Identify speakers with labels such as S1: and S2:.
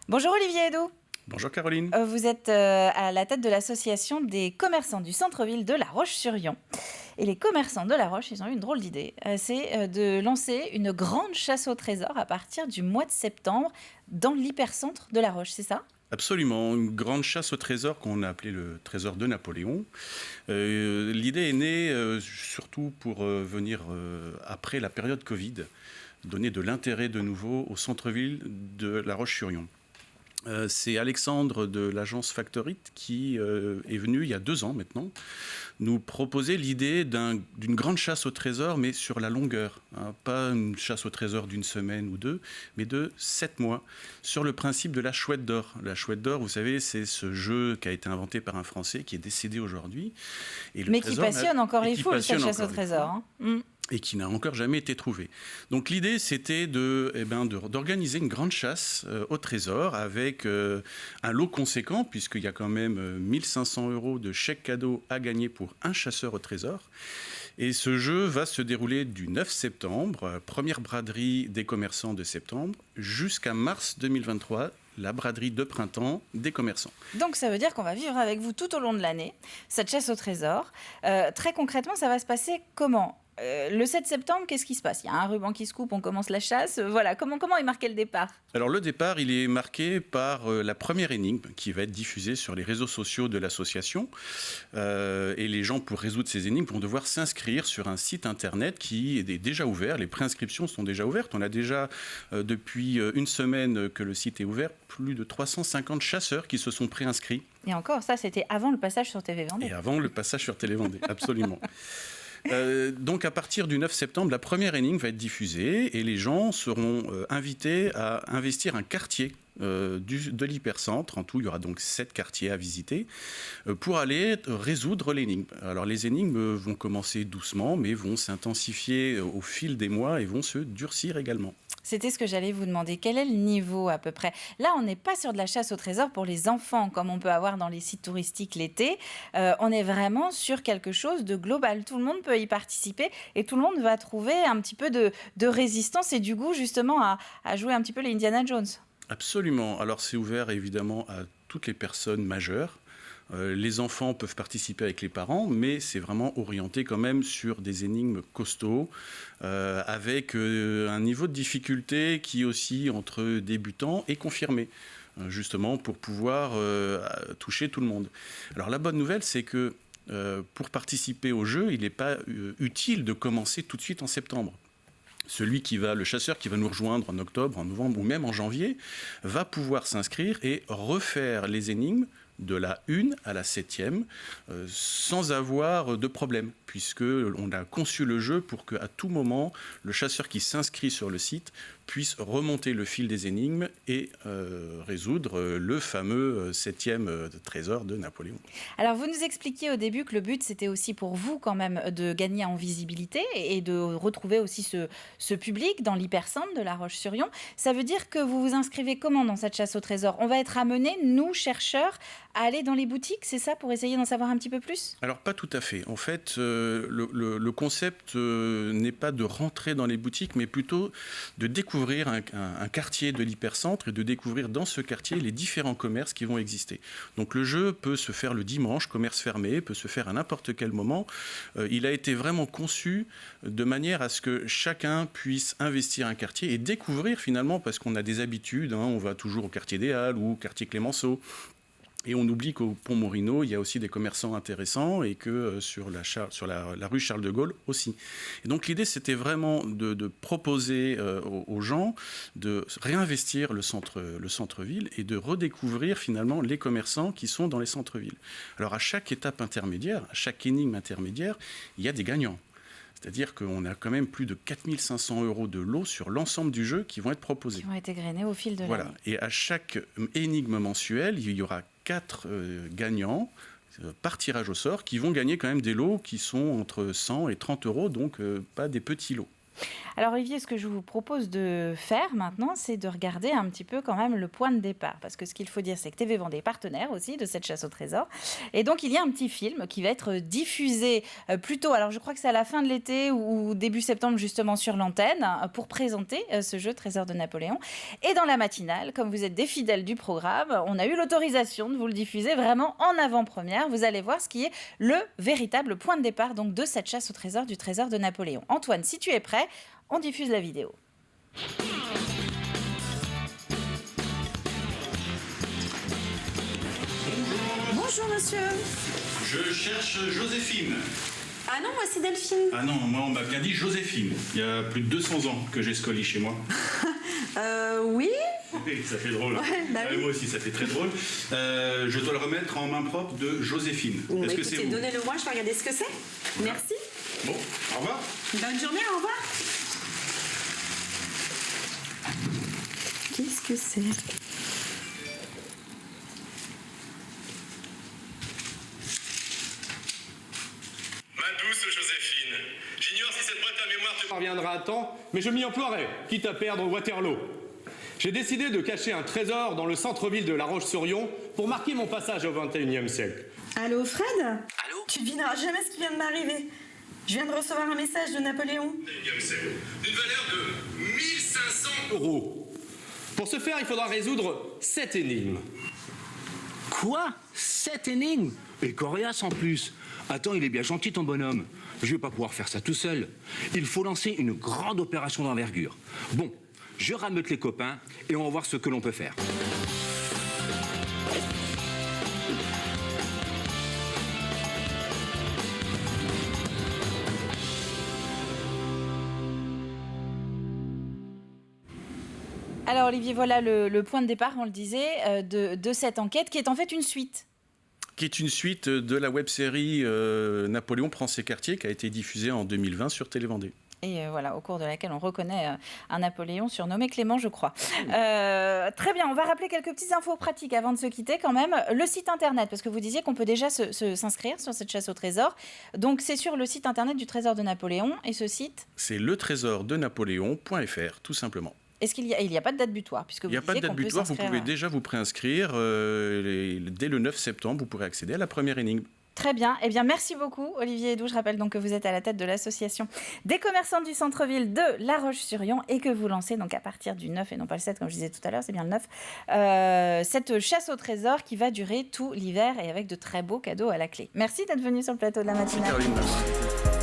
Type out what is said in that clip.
S1: Bonjour Olivier Edo.
S2: Bonjour Caroline.
S1: Vous êtes à la tête de l'association des commerçants du centre-ville de La Roche-sur-Yon. Et les commerçants de La Roche, ils ont eu une drôle d'idée. C'est de lancer une grande chasse au trésor à partir du mois de septembre dans l'hypercentre de La Roche, c'est ça?
S2: Absolument, une grande chasse au trésor qu'on a appelée le trésor de Napoléon. L'idée est née surtout pour venir après la période Covid, donner de l'intérêt de nouveau au centre-ville de La Roche-sur-Yon. C'est Alexandre de l'agence Factorit qui est venu il y a 2 ans maintenant nous proposer l'idée d'une grande chasse au trésor, mais sur la longueur, hein, pas une chasse au trésor d'une semaine ou deux, mais de 7 mois, sur le principe de la chouette d'or. La chouette d'or, vous savez, c'est ce jeu qui a été inventé par un Français qui est décédé aujourd'hui.
S1: Mais qui passionne encore les foules, cette chasse au trésor. Hein.
S2: Et qui n'a encore jamais été trouvé. Donc l'idée, c'était d'organiser une grande chasse au trésor avec un lot conséquent, puisqu'il y a quand même 1500 € de chèques cadeaux à gagner pour un chasseur au trésor. Et ce jeu va se dérouler du 9 septembre, première braderie des commerçants de septembre, jusqu'à mars 2023, la braderie de printemps des commerçants.
S1: Donc ça veut dire qu'on va vivre avec vous tout au long de l'année, cette chasse au trésor. Très concrètement, ça va se passer comment ? Le 7 septembre, qu'est-ce qui se passe? Il y a un ruban qui se coupe, on commence la chasse. Voilà, comment est marqué le départ?
S2: Alors le départ, il est marqué par la première énigme qui va être diffusée sur les réseaux sociaux de l'association. Et les gens, pour résoudre ces énigmes, vont devoir s'inscrire sur un site internet qui est déjà ouvert. Les préinscriptions sont déjà ouvertes. On a déjà, depuis une semaine que le site est ouvert, plus de 350 chasseurs qui se sont préinscrits.
S1: Et encore, ça, c'était avant le passage sur TV Vendée.
S2: Et avant le passage sur Télé Vendée, absolument. Donc à partir du 9 septembre, la première énigme va être diffusée et les gens seront invités à investir un quartier de l'hypercentre. En tout, il y aura donc 7 quartiers à visiter pour aller résoudre l'énigme. Alors les énigmes vont commencer doucement mais vont s'intensifier au fil des mois et vont se durcir également.
S1: C'était ce que j'allais vous demander. Quel est le niveau à peu près? Là, on n'est pas sur de la chasse au trésor pour les enfants, comme on peut avoir dans les sites touristiques l'été. On est vraiment sur quelque chose de global. Tout le monde peut y participer et tout le monde va trouver un petit peu de résistance et du goût justement à jouer un petit peu les Indiana Jones.
S2: Absolument. Alors c'est ouvert évidemment à toutes les personnes majeures. Les enfants peuvent participer avec les parents, mais c'est vraiment orienté quand même sur des énigmes costauds, avec un niveau de difficulté qui oscille entre débutants et confirmés, justement pour pouvoir toucher tout le monde. Alors la bonne nouvelle, c'est que pour participer au jeu, il n'est pas utile de commencer tout de suite en septembre. Le chasseur qui va nous rejoindre en octobre, en novembre ou même en janvier, va pouvoir s'inscrire et refaire les énigmes de la 1 à la 7e sans avoir de problème, puisqu'on a conçu le jeu pour qu'à tout moment, le chasseur qui s'inscrit sur le site puisse remonter le fil des énigmes et résoudre le fameux 7e trésor de Napoléon.
S1: Alors, vous nous expliquiez au début que le but, c'était aussi pour vous quand même de gagner en visibilité et de retrouver aussi ce public dans l'hypercentre de La Roche-sur-Yon. Ça veut dire que vous vous inscrivez comment dans cette chasse au trésor? On va être amenés, nous, chercheurs, à aller dans les boutiques, c'est ça, pour essayer d'en savoir un petit peu plus?
S2: Alors, pas tout à fait. En fait, le concept n'est pas de rentrer dans les boutiques, mais plutôt de découvrir un quartier de l'hypercentre et de découvrir dans ce quartier les différents commerces qui vont exister. Donc le jeu peut se faire le dimanche, commerce fermé, peut se faire à n'importe quel moment. Il a été vraiment conçu de manière à ce que chacun puisse investir un quartier et découvrir finalement, parce qu'on a des habitudes, hein, on va toujours au quartier des Halles ou au quartier Clémenceau. Et on oublie qu'au Pont Morino, il y a aussi des commerçants intéressants et que sur la rue Charles de Gaulle aussi. Et donc l'idée, c'était vraiment de proposer aux gens de réinvestir le centre-ville et de redécouvrir finalement les commerçants qui sont dans les centres-villes. Alors à chaque étape intermédiaire, à chaque énigme intermédiaire, il y a des gagnants. C'est-à-dire qu'on a quand même plus de 4 500 € de lots sur l'ensemble du jeu qui vont être proposés.
S1: Qui vont être égrenés au fil de l'année.
S2: Voilà. Et à chaque énigme mensuelle, il y aura 4 gagnants par tirage au sort qui vont gagner quand même des lots qui sont entre 100 et 30 €, donc pas des petits lots.
S1: Alors Olivier, ce que je vous propose de faire maintenant, c'est de regarder un petit peu quand même le point de départ. Parce que ce qu'il faut dire, c'est que TV Vendée est partenaire aussi de cette chasse au trésor. Et donc il y a un petit film qui va être diffusé plutôt, alors je crois que c'est à la fin de l'été ou début septembre justement sur l'antenne, pour présenter ce jeu Trésor de Napoléon. Et dans la matinale, comme vous êtes des fidèles du programme, on a eu l'autorisation de vous le diffuser vraiment en avant-première. Vous allez voir ce qui est le véritable point de départ donc, de cette chasse au trésor du Trésor de Napoléon. Antoine, si tu es prêt, on diffuse la vidéo.
S3: Bonjour monsieur.
S2: Je cherche Joséphine.
S3: Ah non, moi c'est Delphine.
S2: Ah non, moi on m'a bien dit Joséphine. Il y a plus de 200 ans que j'ai ce colis chez moi.
S3: Oui.
S2: Oui, ça fait drôle.
S3: Ouais, bah oui.
S2: Moi aussi, ça fait très drôle. Je dois le remettre en main propre de Joséphine. Est-ce que c'est vous?
S3: Donnez-le moi, je vais regarder ce que c'est. Merci.
S2: Bon, au revoir.
S3: Bonne journée, au revoir. Qu'est-ce que c'est?
S4: Ma douce Joséphine, j'ignore si cette boîte à mémoire te
S5: parviendra à temps, mais je m'y emploierai, quitte à perdre Waterloo. J'ai décidé de cacher un trésor dans le centre-ville de La Roche-sur-Yon pour marquer mon passage au XXIe siècle.
S3: Allô, Fred?
S4: Allô?
S3: Tu devineras jamais ce qui vient de m'arriver. Je viens de recevoir un message de Napoléon.
S4: D'une valeur de 1500
S5: Euros. Pour ce faire, il faudra résoudre 7 énigmes.
S6: Quoi? 7 énigmes? Et coriace en plus. Attends, il est bien gentil ton bonhomme. Je vais pas pouvoir faire ça tout seul. Il faut lancer une grande opération d'envergure. Bon, je rameute les copains et on va voir ce que l'on peut faire.
S1: Alors Olivier, voilà le point de départ, on le disait, de cette enquête qui est en fait une suite.
S2: Qui est une suite de la web-série Napoléon prend ses quartiers, qui a été diffusée en 2020 sur Télé Vendée.
S1: Et voilà, au cours de laquelle on reconnaît un Napoléon surnommé Clément, je crois. Très bien, on va rappeler quelques petites infos pratiques avant de se quitter quand même. Le site internet, parce que vous disiez qu'on peut déjà s'inscrire sur cette chasse au trésor. Donc c'est sur le site internet du Trésor de Napoléon. Et ce site?
S2: C'est letrésordenapoléon.fr, tout simplement.
S1: Est-ce qu'il n'y a pas de date butoir puisque
S2: Il n'y a pas de date butoir, vous pouvez déjà vous préinscrire. Dès le 9 septembre, vous pourrez accéder à la première énigme.
S1: Très bien. Eh bien, merci beaucoup, Olivier Hédoux. Je rappelle donc que vous êtes à la tête de l'association des commerçants du centre-ville de La Roche-sur-Yon et que vous lancez donc à partir du 9 et non pas le 7, comme je disais tout à l'heure, c'est bien le 9, cette chasse au trésor qui va durer tout l'hiver et avec de très beaux cadeaux à la clé. Merci d'être venu sur le plateau de la matinale.
S2: Caroline, merci.